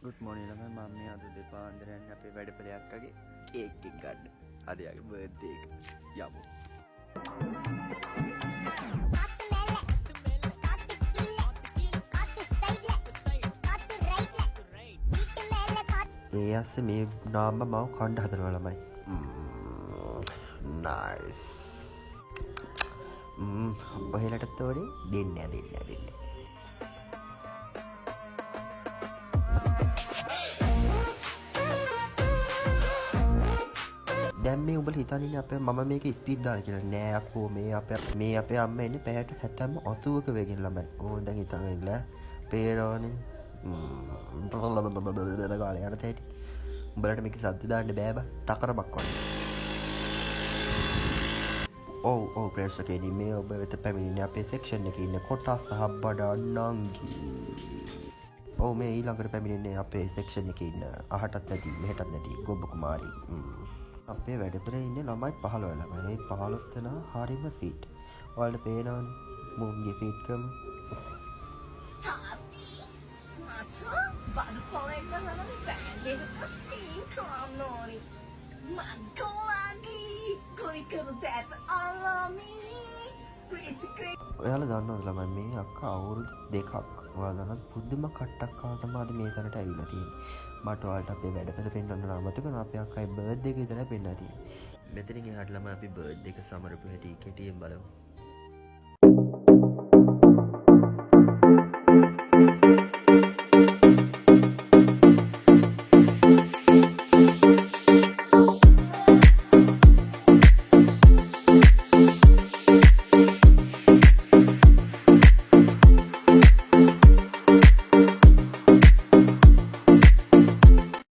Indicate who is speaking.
Speaker 1: Good මෝනින් ළමයි මම මේ අද දෙපාන්දර යන්නේ අපේ වැඩපළයක් අගේ කේක් එකක් ගන්න. අද යාගේ බර්ත්ඩේ එක. යමු. මේ අස්සේ මේ නාම මව කණ්ඩ හදනවා ළමයි. නයිස්. ඔහෙලටත් ඕනේ දෙන්න. දැන් මේ උඹලා හිතන්නේ අපේ මම මේක ස්පීඩ් දාලා කියලා නෑ අක්කෝ මේ අපේ අම්මා එන්නේ පැයට 70 80ක වේගෙන් ළමයි. ඕන් දැන් හිතන් ඉන්න පේරෝනේ. ගාලේ යන තැටි. උඹලට මේක සද්ද දාන්න බෑ බා. ටකරමක් වගේ. ඔව් ප්‍රේක්ෂකයනි මේ ඔබ වෙත පැමිණෙන්නේ අපේ සෙක්ෂන් එකේ ඉන්න කොටස් සහ බඩ නංගි. ඔව් මේ ඊළඟට පැමිණෙන්නේ අපේ සෙක්ෂන් එකේ ඉන්න අහටත් නැති මෙහෙටත් නැති ගොබ කුමාරී. අපේ වැඩපොලේ ඉන්නේ ළමයි 15 ළමයි. ඒ 15 දෙනා හරිම ෆිට්. ඔයාලට පේනවනේ මුන්ගේ ෆිට්කම.
Speaker 2: තාත්ති මචෝ බඩු පොලෙන් ගහනවා බෑන්ඩ් එකට සීන් කරන්න ඕනි. මංගෝලාගේ කොයි කරුද ඇත අලාමී ප්‍රේසික්‍රේ.
Speaker 1: ඔයාලා දන්නවද ළමයි මේ අක්කා අවුරුදු 2ක් ඔයාලා දන්නවද පුදුම කට්ටක් ආව තමයි අද මේ තැනට ඇවිල්ලා තියෙන්නේ. මට ඔයාලට අපේ වැඩපොළ පෙන්වන්න අමතක වුණා. අපේ අක්කයි බර්ත්ඩේ එක ඉදලා පෙන්නලා තියෙන්නේ. මෙතනින් එහාට ළමයි අපි බර්ත්ඩේ එක සමරපු හැටි කෙටියෙන් බලමු.